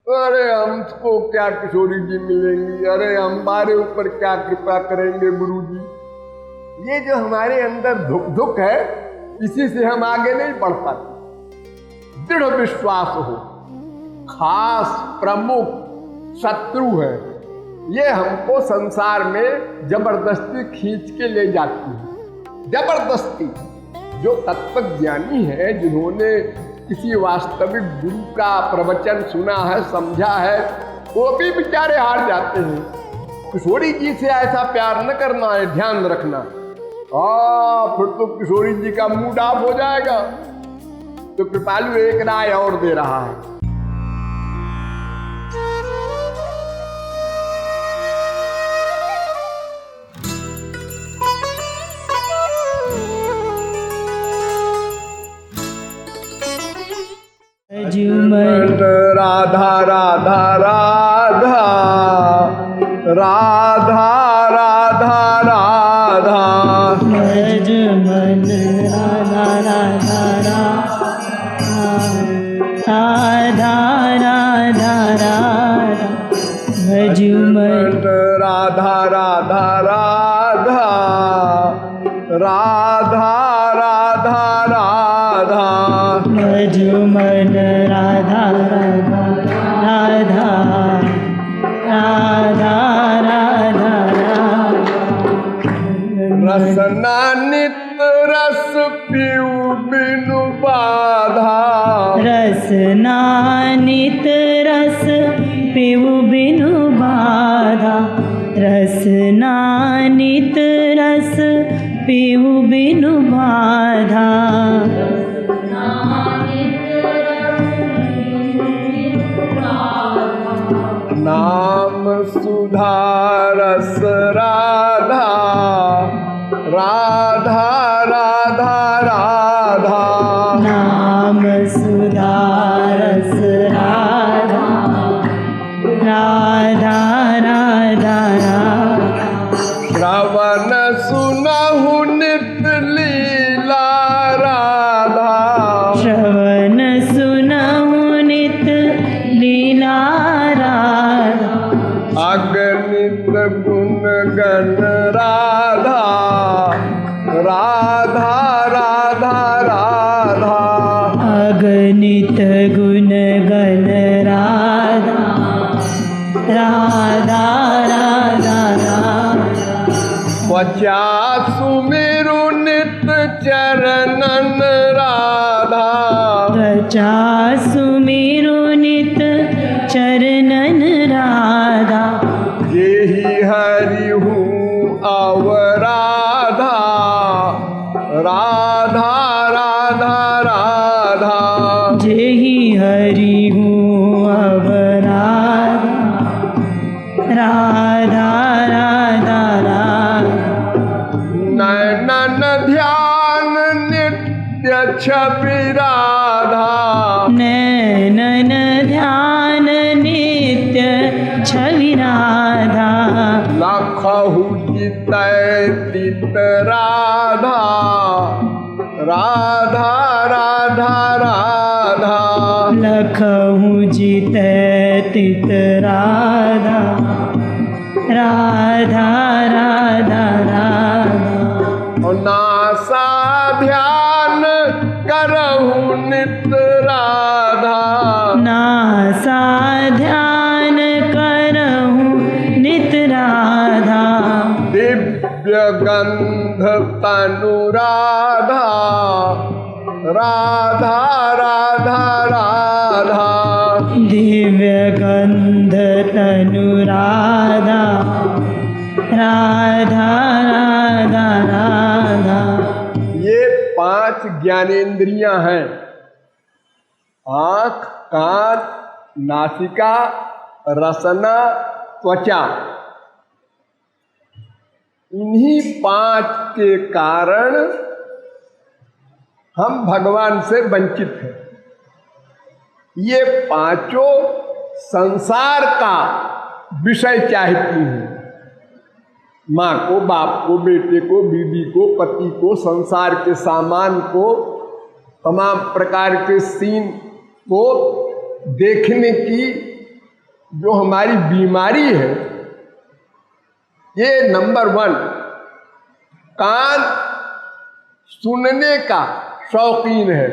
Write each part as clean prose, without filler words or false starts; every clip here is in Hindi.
अरे हमको क्या किशोरी जी मिलेंगी, अरे हमारे ऊपर क्या कृपा करेंगे गुरु जी। ये जो हमारे अंदर दुख है, इसी से हम आगे नहीं बढ़ पाते। दृढ़ विश्वास हो, खास प्रमुख शत्रु है, ये हमको संसार में जबरदस्ती खींच के ले जाती है। जबरदस्ती। जो तत्वज्ञानी है, जिन्होंने किसी वास्तविक गुरु का प्रवचन सुना है, समझा है, वो भी बेचारे हार जाते हैं। किशोरी जी से ऐसा प्यार न करना है, ध्यान रखना। फिर तो किशोरी जी का मूड ऑफ हो जाएगा। तो कृपालु एक राय और दे रहा है। राधा राधा राधा राधा राधा राधा भजमन राधा राधा राधा राधा राधा भजमन राधा राधा राधा राधा राधा राधा भजमन राधा राधा राधा राधा राधा रसना नित रस पीऊ बिनु बाधा रसना नित रस पीऊ बिनु बाधा रसना नित रस पीऊ बिनु बाधा नाम सुधा रस राधा राधा राधा राधा नाम सुधा रस राधा राधा राधा राधा श्रवण सुनहु नित लीला राधा श्रवण सुनहु नित लीला राधा अगणित गुण गण राधा राधा राधा राधा अगणित गुण गण राधा राधा राधा राधा वचा सुमेरु नित चरणन राधा रचा सुमेरु नित चरणन राधा जेहि हरि हूँ अवराधा राधा राधा राधा जेहि हरि हूँ अवराधा राधा राधा राधा नयनन ध्यान नित्य छवि राधा नैनन ध्यान नित्य छवि राधा लखहु जितै तित राधा राधा राधा राधा लखहु जित तित राधा राधा राधा राधा और नासा ध्यान करहु नित राधा नासा ध्यान करहु नित राधा दिव्य गंध तनु राधा राधा राधा राधा दिव्य गंध तनु राधा राधा राधा राधा ये 5 ज्ञानेंद्रियां हैं। आँख, कान, नासिका, रसना, त्वचा। इन्हीं 5 के कारण हम भगवान से वंचित हैं। ये 5 संसार का विषय चाहती हैं। माँ को, बाप को, बेटे को, बीवी को, पति को, संसार के सामान को, तमाम प्रकार के सीन को देखने की जो हमारी बीमारी है, ये नंबर 1, कान सुनने का शौकीन है।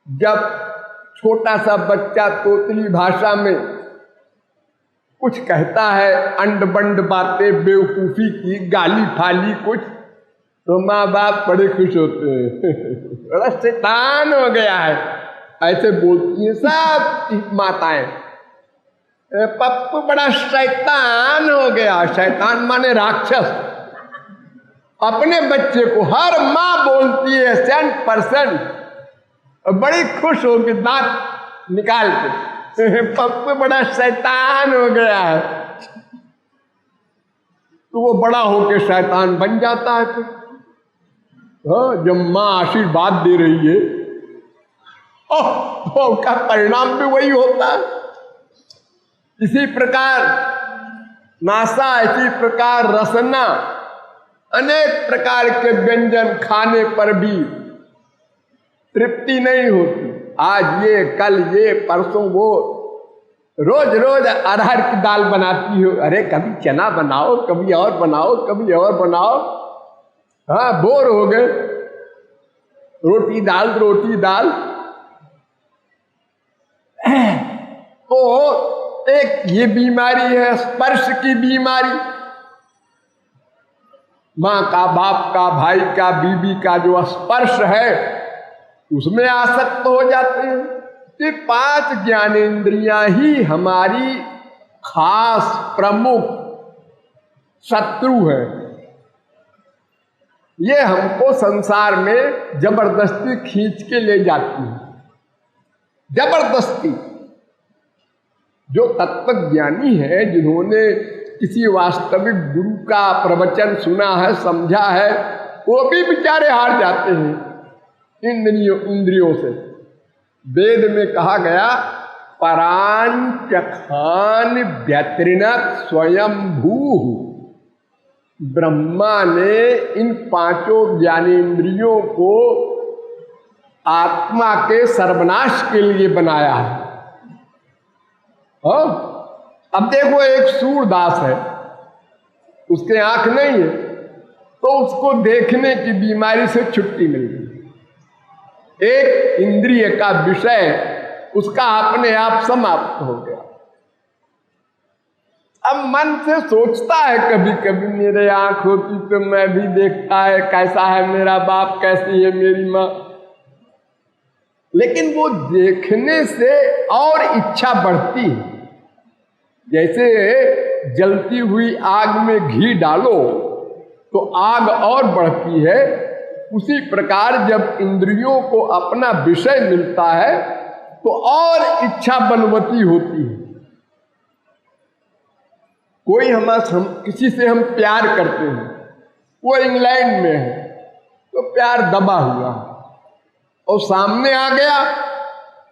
जब छोटा सा बच्चा तोतली भाषा में कुछ कहता है, अंड बंड बातें, बेवकूफी की गाली फाली कुछ, तो माँ बाप बड़े खुश होते हैं। बड़ा शैतान हो गया है, ऐसे बोलती हैं सब माताएं। पप्पू बड़ा शैतान हो गया। शैतान माने राक्षस। अपने बच्चे को हर माँ बोलती है 100%, बड़ी खुश होगी दांत निकाल के, पप्पू बड़ा शैतान हो गया है। तो वो बड़ा होके शैतान बन जाता है। फिर जब माँ आशीर्वाद दे रही है, तो उसका परिणाम भी वही होता है। इसी प्रकार नासा, इसी प्रकार रसना, अनेक प्रकार के व्यंजन खाने पर भी तृप्ति नहीं होती। आज ये, कल ये, परसों वो, रोज रोज अरहर की दाल बनाती हो। अरे कभी चना बनाओ, कभी और बनाओ, कभी और बनाओ। हाँ, बोर हो गए। रोटी दाल, रोटी दाल। तो एक ये बीमारी है, स्पर्श की बीमारी। माँ का, बाप का, भाई का, बीबी का जो स्पर्श है, उसमें आसक्त हो जाते हैं। ये 5 ज्ञानेंद्रियां ही हमारी खास प्रमुख शत्रु है। ये हमको संसार में जबरदस्ती खींच के ले जाती है, जबरदस्ती। जो तत्वज्ञानी है, जिन्होंने किसी वास्तविक गुरु का प्रवचन सुना है, समझा है, वो भी बेचारे हार जाते हैं इंद्रियों से। वेद में कहा गया, परांचखान व्यतृणत स्वयंभू। ब्रह्मा ने इन 5 ज्ञानेंद्रियों को आत्मा के सर्वनाश के लिए बनाया है। अब देखो, एक सूरदास है, उसके आंख नहीं है, तो उसको देखने की बीमारी से छुट्टी मिल गई। एक इंद्रिय का विषय उसका अपने आप समाप्त हो गया। अब मन से सोचता है कभी कभी, मेरे आंख होती तो मैं भी देखता है कैसा है मेरा बाप, कैसी है मेरी माँ। लेकिन वो देखने से और इच्छा बढ़ती है। जैसे जलती हुई आग में घी डालो तो आग और बढ़ती है, उसी प्रकार जब इंद्रियों को अपना विषय मिलता है तो और इच्छा बलवती होती है। कोई हम किसी से हम प्यार करते हैं, वो इंग्लैंड में है, तो प्यार दबा हुआ और सामने आ गया,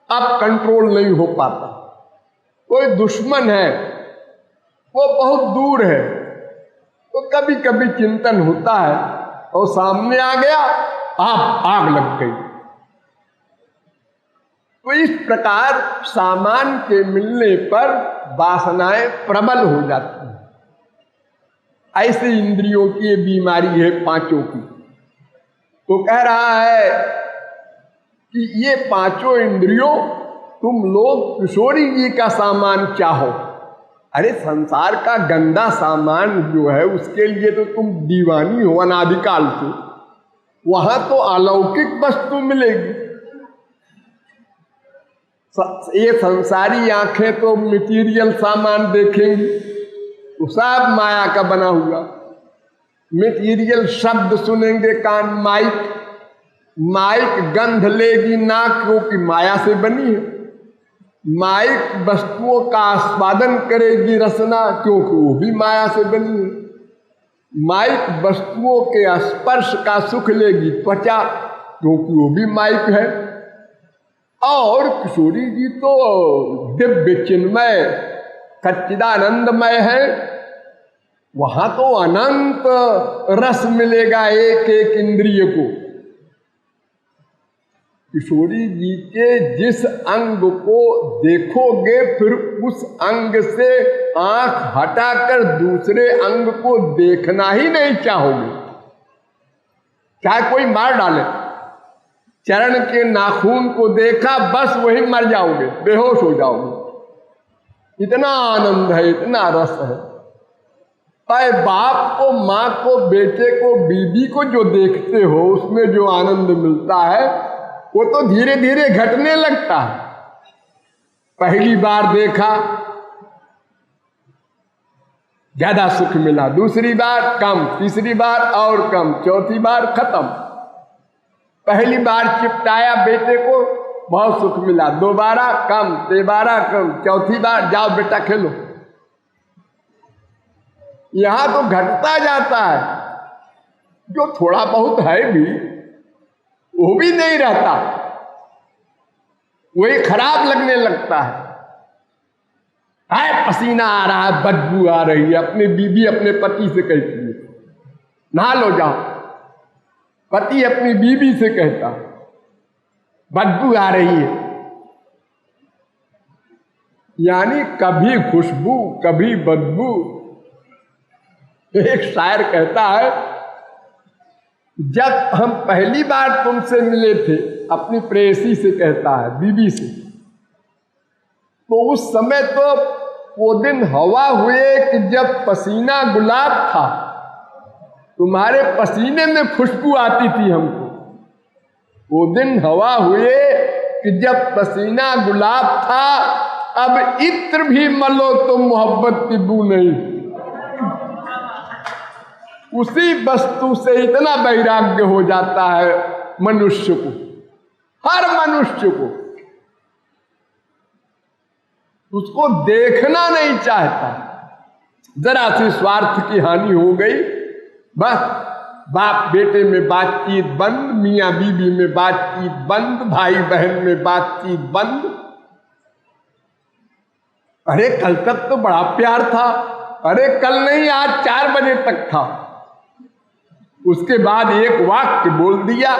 अब कंट्रोल नहीं हो पाता। कोई दुश्मन है, वो बहुत दूर है, तो कभी कभी चिंतन होता है, और सामने आ गया, आप आग लग गई। तो इस प्रकार सामान के मिलने पर वासनाएं प्रबल हो जाती हैं। ऐसे इंद्रियों की ये बीमारी है 5 की। तो कह रहा है कि ये 5 इंद्रियों तुम लोग किशोरी जी का सामान चाहो। अरे संसार का गंदा सामान जो है उसके लिए तो तुम दीवानी हो अनादिकाल से। वहां तो अलौकिक वस्तु मिलेगी। ये संसारी आंखें तो मटीरियल सामान देखेंगी, तो सब माया का बना हुआ। मटीरियल शब्द सुनेंगे कान, माइक गंध लेगी नाक, क्योंकि माया से बनी है। माइक वस्तुओं का आस्वादन करेगी रसना, क्योंकि वो भी माया से बनी है। माइक वस्तुओं के स्पर्श का सुख लेगी त्वचा, क्योंकि वो भी माइक है। और किशोरी जी तो दिव्य चिन्मय सच्चिदानंदमय है, वहां तो अनंत रस मिलेगा एक एक इंद्रिय को। किशोरी जी के जिस अंग को देखोगे फिर उस अंग से आंख हटाकर दूसरे अंग को देखना ही नहीं चाहोगे, चाहे कोई मार डाले। चरण के नाखून को देखा बस वही मर जाओगे, बेहोश हो जाओगे। इतना आनंद है, इतना रस है। अरे बाप को, माँ को, बेटे को, बीबी को जो देखते हो उसमें जो आनंद मिलता है वो तो धीरे धीरे घटने लगता है। पहली बार देखा ज्यादा सुख मिला, दूसरी बार कम, तीसरी बार और कम, चौथी बार खत्म। पहली बार चिपटाया बेटे को, बहुत सुख मिला, दोबारा कम, तेबारा कम, चौथी बार जाओ बेटा खेलो। यहां तो घटता जाता है, जो थोड़ा बहुत है भी वो भी नहीं रहता, वही खराब लगने लगता है। पसीना आ रहा है, बदबू आ रही है, अपनी बीबी अपने पति से कहती है नहा लो जाओ, पति अपनी बीबी से कहता बदबू आ रही है। यानी कभी खुशबू कभी बदबू। एक शायर कहता है, जब हम पहली बार तुमसे मिले थे, अपनी प्रेयसी से कहता है, बीबी से, तो उस समय तो वो दिन हवा हुए कि जब पसीना गुलाब था, तुम्हारे पसीने में खुशबू आती थी हमको। वो दिन हवा हुए कि जब पसीना गुलाब था, अब इत्र भी मलो तो मोहब्बत की बू नहीं। उसी वस्तु से इतना वैराग्य हो जाता है मनुष्य को, हर मनुष्य को। उसको देखना नहीं चाहता। जरा सी स्वार्थ की हानि हो गई, बस बाप बेटे में बातचीत बंद, मियाँ बीबी में बातचीत बंद, भाई बहन में बातचीत बंद। अरे कल तक तो बड़ा प्यार था, अरे कल नहीं आज 4 बजे तक था। उसके बाद एक वाक्य बोल दिया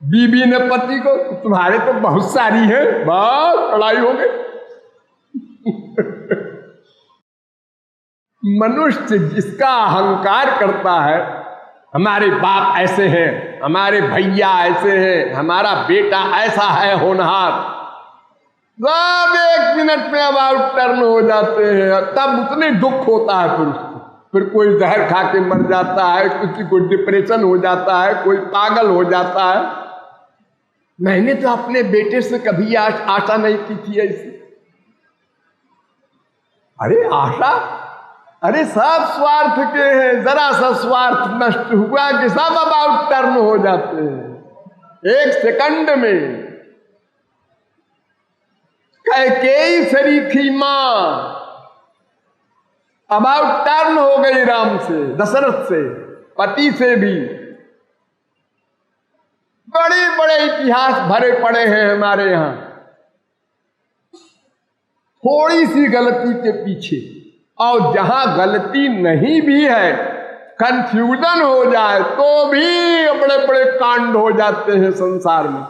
बीबी ने पति को, तुम्हारे तो बहुत सारी है, बस लड़ाई हो गई। मनुष्य जिसका अहंकार करता है, हमारे बाप ऐसे हैं, हमारे भैया ऐसे हैं, हमारा बेटा ऐसा है होनहार, सब 1 मिनट में अबाउट टर्न हो जाते हैं। तब उतने दुख होता है फिर उसको। फिर कोई जहर खा के मर जाता है, किसी को डिप्रेशन हो जाता है, कोई पागल हो जाता है। मैंने तो अपने बेटे से कभी आशा नहीं की थी ऐसी। अरे आशा, अरे सब स्वार्थ के हैं। जरा सा स्वार्थ नष्ट हुआ कि सब अबाउट टर्न हो जाते हैं 1 सेकंड में। कैकेयी सरीखी मां अबाउट टर्न हो गई राम से, दशरथ से, पति से भी। बड़े बड़े इतिहास भरे पड़े हैं हमारे यहां। थोड़ी सी गलती के पीछे, और जहां गलती नहीं भी है, कंफ्यूजन हो जाए तो भी बड़े बड़े कांड हो जाते हैं संसार में।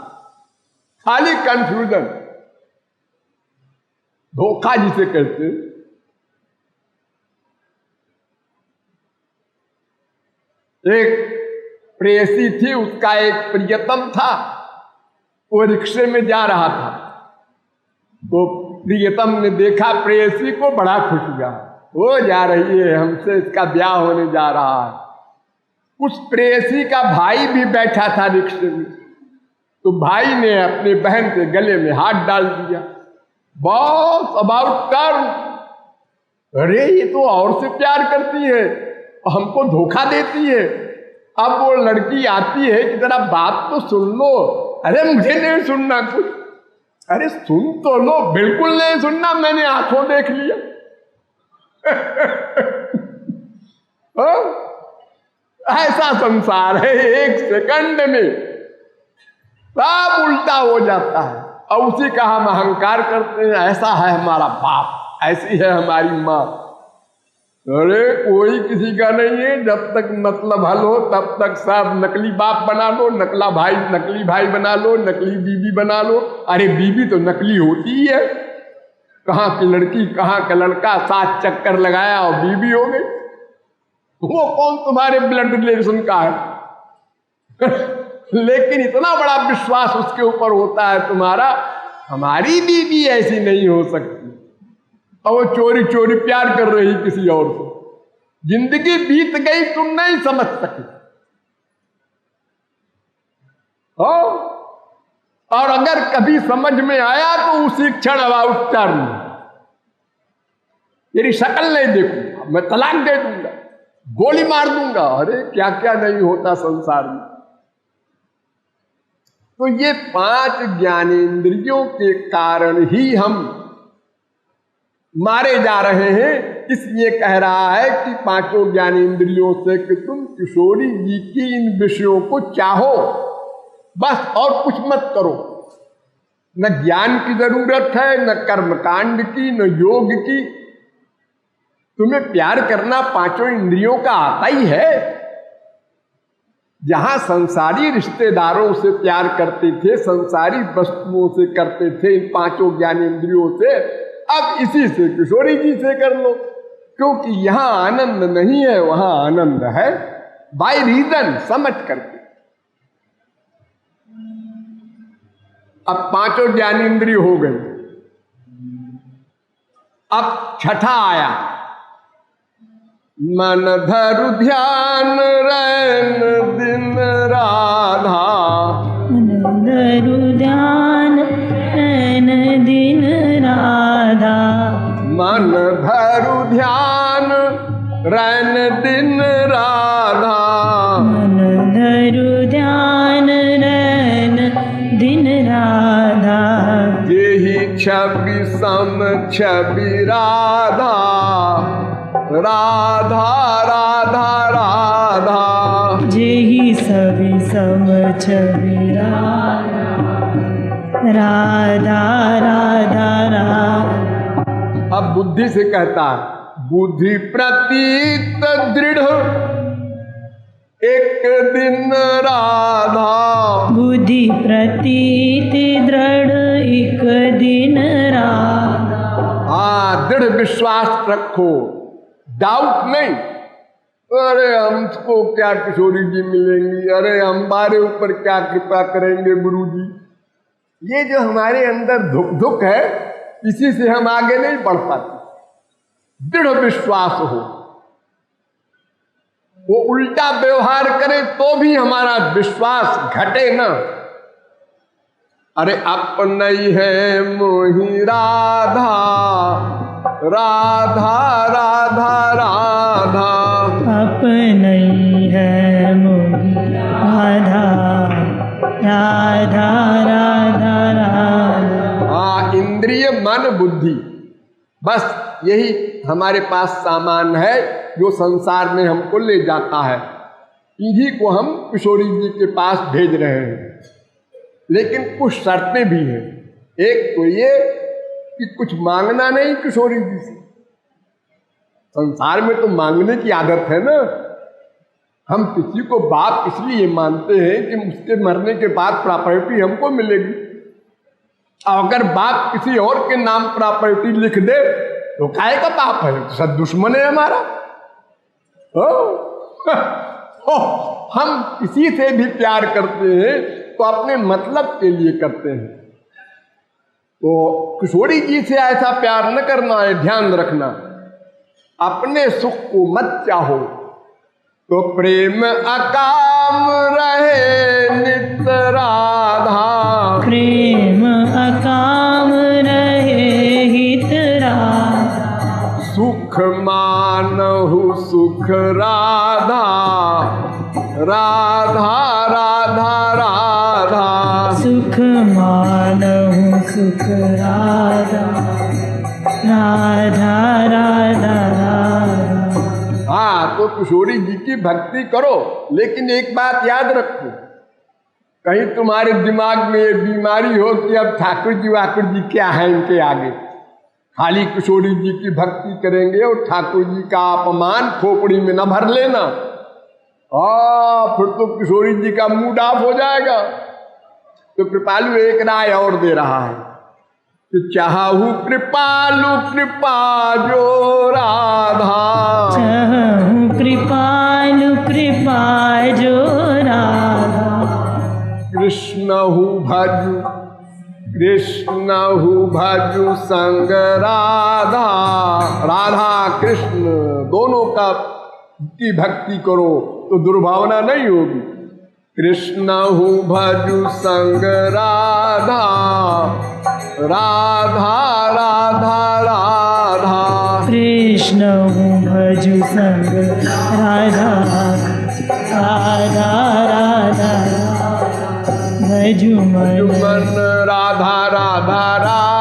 खाली कंफ्यूजन, धोखा जिसे कहते हैं। एक प्रेयसी थी, उसका एक प्रियतम था, वो रिक्शे में जा रहा था। तो प्रियतम ने देखा प्रेयसी को, बड़ा खुश हुआ, वो जा रही है हमसे, इसका ब्याह होने जा रहा है। उस प्रेयसी का भाई भी बैठा था रिक्शे में, तो भाई ने अपने बहन के गले में हाथ डाल दिया। बहुत अबाउट टर्न, अरे ये तो और से प्यार करती है, हमको धोखा देती है। अब वो लड़की आती है कि जरा बात तो सुन लो। अरे मुझे नहीं सुनना कुछ। अरे सुन तो लो। बिल्कुल नहीं सुनना, मैंने आंखों देख लिया। ऐसा संसार है, 1 सेकंड में सब उल्टा हो जाता है। और उसी का हम अहंकार करते हैं, ऐसा है हमारा बाप, ऐसी है हमारी माँ। अरे कोई किसी का नहीं है, जब तक मतलब हल हो तब तक सब नकली बाप बना लो, नकली भाई बना लो, नकली बीबी बना लो। अरे बीबी तो नकली होती ही है, कहाँ की लड़की कहाँ का लड़का 7 चक्कर लगाया और बीबी हो गई। वो कौन तुम्हारे ब्लड रिलेशन का है? लेकिन इतना बड़ा विश्वास उसके ऊपर होता है तुम्हारा, हमारी बीबी ऐसी नहीं हो सकती। और वो चोरी चोरी प्यार कर रही किसी और से, जिंदगी बीत गई तुम नहीं समझ सके। और अगर कभी समझ में आया तो उसी क्षण अबाउट टर्न, मेरी शक्ल नहीं देखूंगा, मैं तलाक दे दूंगा, गोली मार दूंगा। अरे क्या क्या नहीं होता संसार में। तो ये 5 ज्ञानेंद्रियों के कारण ही हम मारे जा रहे हैं। इसलिए कह रहा है कि 5 ज्ञानेंद्रियों से कि तुम किशोरी जी की इन विषयों को चाहो बस, और कुछ मत करो। न ज्ञान की जरूरत है, न कर्मकांड की, न योग की। तुम्हें प्यार करना 5 इंद्रियों का आता ही है। जहां संसारी रिश्तेदारों से प्यार करते थे, संसारी वस्तुओं से करते थे, इन 5 ज्ञानेंद्रियों से, अब इसी से किशोरी जी से कर लो। क्योंकि यहां आनंद नहीं है, वहां आनंद है बाय रीजन, समझ करके। अब 5 ज्ञानेंद्रिय हो गए। अब छठा आया, मन धरु ध्यान रैन दिन राधा। मन धरु ध्यान रैन दिन राधा। मन धरु ध्यान रैन दिन राधा। मन धरु ध्यान रैन दिन राधा। जेहि छवि सम छवि राधा, राधा राधा राधा। जेहि सवि सम छवि राधा, राधा राधा राधा। अब बुद्धि से कहता है, बुद्धि प्रतीत दृढ़ एक दिन राधा। बुद्धि प्रतीत दृढ़ एक दिन राधा। हाँ, दृढ़ विश्वास रखो, डाउट नहीं। अरे हमको क्या किशोरी जी मिलेंगी, अरे हमारे ऊपर क्या कृपा करेंगे गुरु जी। ये जो हमारे अंदर धुक है, इसी से हम आगे नहीं बढ़ पाते। दृढ़ विश्वास हो, वो उल्टा व्यवहार करे तो भी हमारा विश्वास घटे ना। अरे अपना ही है मोही राधा, राधा राधा राधा। अपने है मोही राधा, राधा राधा राधा। हाँ, इंद्रिय मन बुद्धि, बस यही हमारे पास सामान है जो संसार में हमको ले जाता है। इन्हीं को हम किशोरी जी के पास भेज रहे हैं। लेकिन कुछ शर्तें भी हैं। एक तो ये कि कुछ मांगना नहीं किशोरी जी से। संसार में तो मांगने की आदत है ना। हम किसी को बाप इसलिए मानते हैं कि उसके मरने के बाद प्रॉपर्टी हमको मिलेगी। अगर बाप किसी और के नाम प्रॉपर्टी लिख दे तो काहे का बाप है, सब दुश्मन है हमारा। हम किसी से भी प्यार करते हैं तो अपने मतलब के लिए करते हैं। तो किशोरी जी से ऐसा प्यार न करना है, ध्यान रखना। अपने सुख को मत चाहो, तो प्रेम अकाम रहे नित राधा। प्रेम अकाम रहे हित राधा। सुख मानहु सुख राधा, राधा राधा राधा। सुख मानहु सुख राधा, राधा राधा राधा। हाँ, तो किशोरी जी की भक्ति करो, लेकिन एक बात याद रखो, कहीं तुम्हारे दिमाग में ये बीमारी हो कि अब ठाकुर जी वाकुर जी क्या है इनके आगे। खाली किशोरी जी की भक्ति करेंगे और ठाकुर जी का अपमान खोपड़ी में न भर लेना, फिर तो किशोरी जी का मूड ऑफ हो जाएगा। तो कृपालु एक राय और दे रहा है कि चाहू कृपालु कृपा जो राधा, चाहूं कृपालु कृपा जो राधा, कृष्णहु भजु संग राधा। राधा कृष्ण दोनों की भक्ति करो तो दुर्भावना नहीं होगी। कृष्णहु भजु संग राधा, राधा राधा राधा, कृष्ण भजु संग राधा, राधा राधा भजु मन मन राधा राधा राधा।